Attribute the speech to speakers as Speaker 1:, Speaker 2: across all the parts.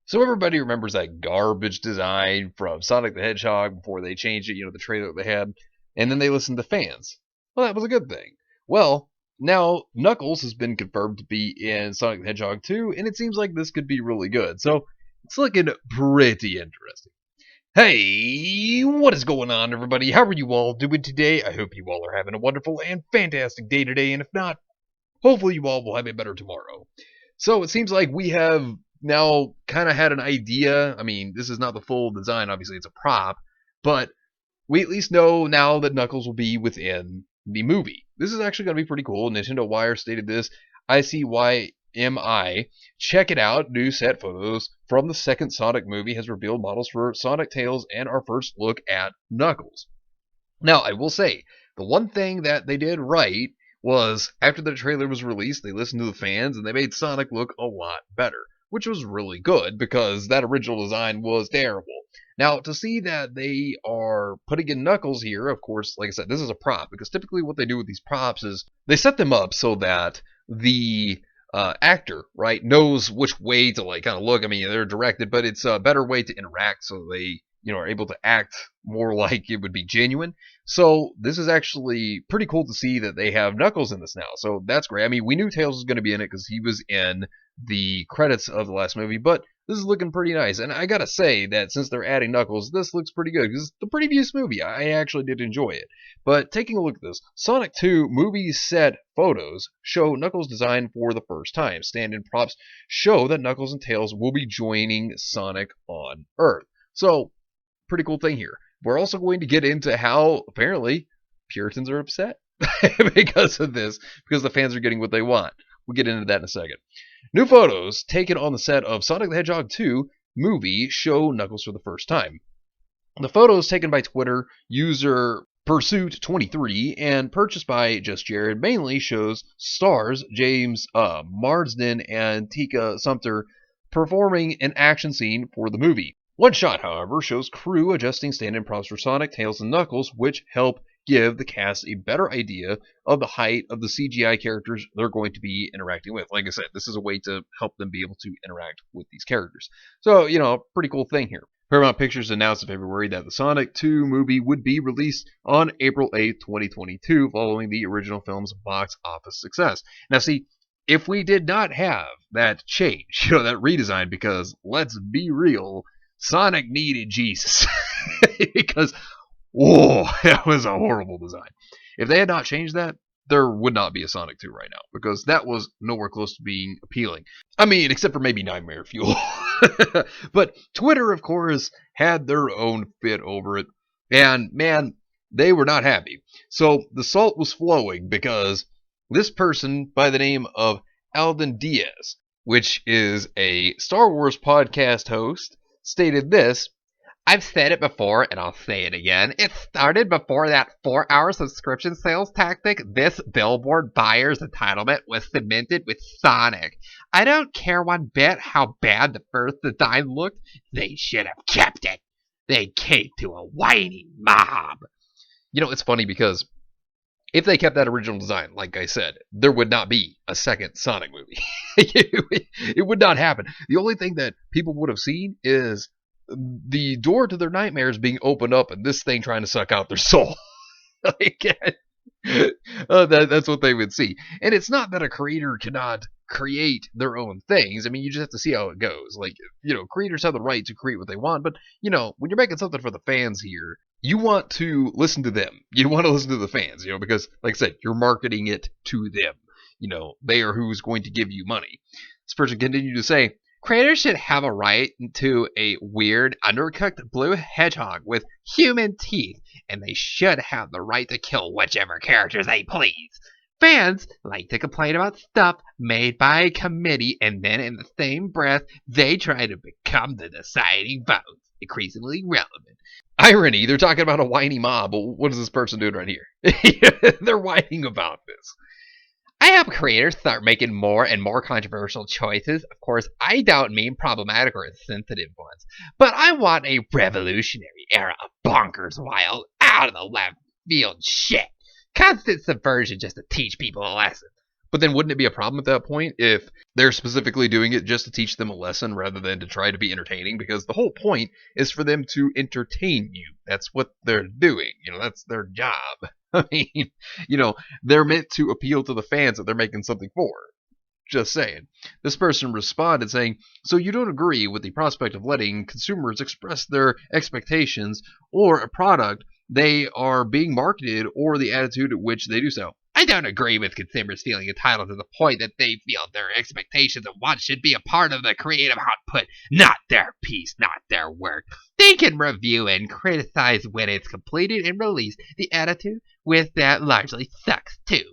Speaker 1: So everybody remembers that garbage design from Sonic the Hedgehog before they changed it, the trailer that they had, and then they listened to fans. Well, that was a good thing. Well, now Knuckles has been confirmed to be in Sonic the Hedgehog 2, and it seems like this could be really good. So it's looking pretty interesting. Hey, what is going on, everybody? How are you all doing today? I hope you all are having a wonderful and fantastic day today, and if not, hopefully you all will have a better tomorrow. So it seems like we have now kind of had an idea. I mean, this is not the full design, obviously, it's a prop, but we at least know now that Knuckles will be within the movie. This is actually going to be pretty cool. Nintendo Wire stated this. ICYMI. Check it out. New set photos from the second Sonic movie has revealed models for Sonic, Tails, and our first look at Knuckles. Now, I will say, the one thing that they did right was after the trailer was released, they listened to the fans and they made Sonic look a lot better, which was really good because that original design was terrible. Now, to see that they are putting in Knuckles here, of course, like I said, this is a prop because typically what they do with these props is they set them up so that the actor, right, knows which way to like kind of look. I mean, they're directed, but it's a better way to interact so they are able to act more like it would be genuine. So this is actually pretty cool to see that they have Knuckles in this now. So that's great. I mean, we knew Tails was going to be in it because he was in the credits of the last movie, but this is looking pretty nice. And I gotta say that since they're adding Knuckles, this looks pretty good because the previous movie, I actually did enjoy it. But taking a look at this, Sonic 2 movie set photos show Knuckles' design for the first time. Stand-in props show that Knuckles and Tails will be joining Sonic on Earth. So, pretty cool thing here. We're also going to get into how apparently Puritans are upset because of this, because the fans are getting what they want. We'll get into that in a second. New photos taken on the set of Sonic the Hedgehog 2 movie show Knuckles for the first time. The photos taken by Twitter user Pursuit23 and purchased by Just Jared mainly shows stars James Marsden and Tika Sumpter performing an action scene for the movie. One shot, however, shows crew adjusting stand-in props for Sonic, Tails, and Knuckles, which help give the cast a better idea of the height of the CGI characters they're going to be interacting with. Like I said, this is a way to help them be able to interact with these characters. So, pretty cool thing here. Paramount Pictures announced in February that the Sonic 2 movie would be released on April 8, 2022, following the original film's box office success. Now, see, if we did not have that change, that redesign, because let's be real, Sonic needed Jesus because, that was a horrible design. If they had not changed that, there would not be a Sonic 2 right now because that was nowhere close to being appealing. I mean, except for maybe Nightmare Fuel. But Twitter, of course, had their own fit over it, and man, they were not happy. So the salt was flowing because this person by the name of Alden Diaz, which is a Star Wars podcast host, stated this: I've said it before, and I'll say it again. It started before that 4-hour subscription sales tactic. This billboard buyer's entitlement was cemented with Sonic. I don't care one bit how bad the first design looked. They should have kept it. They came to a whining mob. It's funny because if they kept that original design, like I said, there would not be a second Sonic movie. It would not happen. The only thing that people would have seen is the door to their nightmares being opened up and this thing trying to suck out their soul. That's what they would see. And it's not that a creator cannot create their own things. I mean, you just have to see how it goes. Creators have the right to create what they want, but, when you're making something for the fans here, you want to listen to them. You want to listen to the fans, because, like I said, you're marketing it to them. They are who's going to give you money. This person continued to say, creators should have a right to a weird, undercooked blue hedgehog with human teeth, and they should have the right to kill whichever characters they please. Fans like to complain about stuff made by a committee, and then in the same breath, they try to become the deciding vote. Increasingly relevant. Irony, they're talking about a whiny mob, but what is this person doing right here? They're whining about this. I hope creators start making more and more controversial choices. Of course, I don't mean problematic or insensitive ones, but I want a revolutionary era of bonkers wild, out of the left field shit. Constant subversion just to teach people a lesson. But then wouldn't it be a problem at that point if they're specifically doing it just to teach them a lesson rather than to try to be entertaining? Because the whole point is for them to entertain you. That's what they're doing. That's their job. I mean, they're meant to appeal to the fans that they're making something for. Just saying. This person responded saying, so you don't agree with the prospect of letting consumers express their expectations or a product they are being marketed or the attitude at which they do so. I don't agree with consumers feeling entitled to the point that they feel their expectations of what should be a part of the creative output, not their piece, not their work. They can review and criticize when it's completed and released. The attitude with that largely sucks too.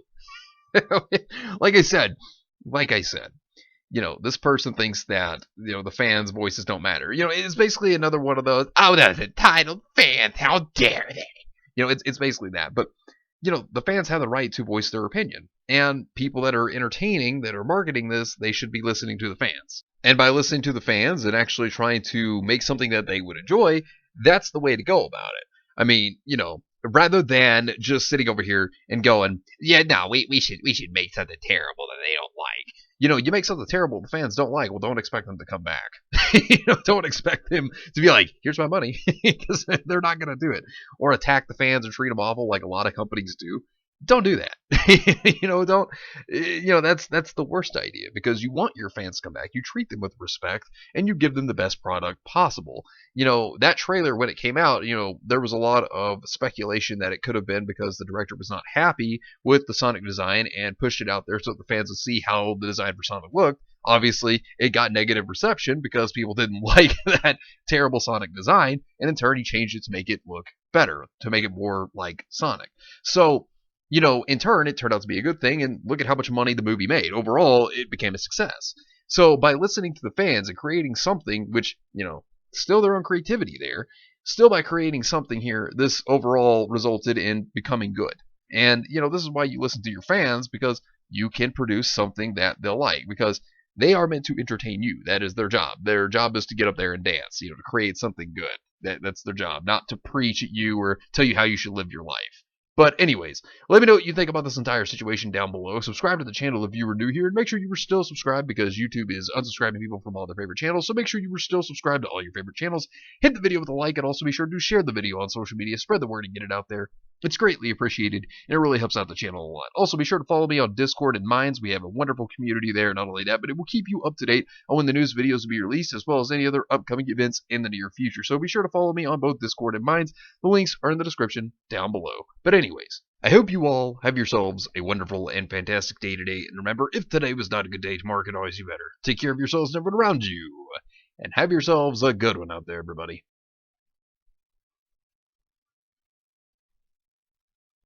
Speaker 1: Like I said, this person thinks that, the fans' voices don't matter. It's basically another one of those, oh, those entitled fans, how dare they? It's basically that. But, the fans have the right to voice their opinion. And people that are entertaining, that are marketing this, they should be listening to the fans. And by listening to the fans and actually trying to make something that they would enjoy, that's the way to go about it. I mean, rather than just sitting over here and going, yeah, no, we should make something terrible that they don't like. You make something terrible the fans don't like, well, don't expect them to come back. Don't expect them to be like, here's my money, because they're not going to do it. Or attack the fans or treat them awful like a lot of companies do. Don't do that. That's the worst idea, because you want your fans to come back. You treat them with respect and you give them the best product possible. That trailer, when it came out, there was a lot of speculation that it could have been because the director was not happy with the Sonic design and pushed it out there so that the fans would see how the design for Sonic looked. Obviously, it got negative reception because people didn't like that terrible Sonic design, and in turn, he changed it to make it look better, to make it more like Sonic. So, in turn, it turned out to be a good thing, and look at how much money the movie made. Overall, it became a success. So, by listening to the fans and creating something, which, still their own creativity there, still by creating something here, this overall resulted in becoming good. And, this is why you listen to your fans, because you can produce something that they'll like, because they are meant to entertain you. That is their job. Their job is to get up there and dance, to create something good. That's their job, not to preach at you or tell you how you should live your life. But anyways, let me know what you think about this entire situation down below. Subscribe to the channel if you were new here, and make sure you were still subscribed, because YouTube is unsubscribing people from all their favorite channels. So make sure you were still subscribed to all your favorite channels. Hit the video with a like, and also be sure to share the video on social media. Spread the word and get it out there. It's greatly appreciated, and it really helps out the channel a lot. Also, be sure to follow me on Discord and Minds. We have a wonderful community there. Not only that, but it will keep you up to date on when the news videos will be released, as well as any other upcoming events in the near future. So be sure to follow me on both Discord and Minds. The links are in the description down below. But anyways, I hope you all have yourselves a wonderful and fantastic day today. And remember, if today was not a good day, tomorrow can always be better. Take care of yourselves and everyone around you. And have yourselves a good one out there, everybody.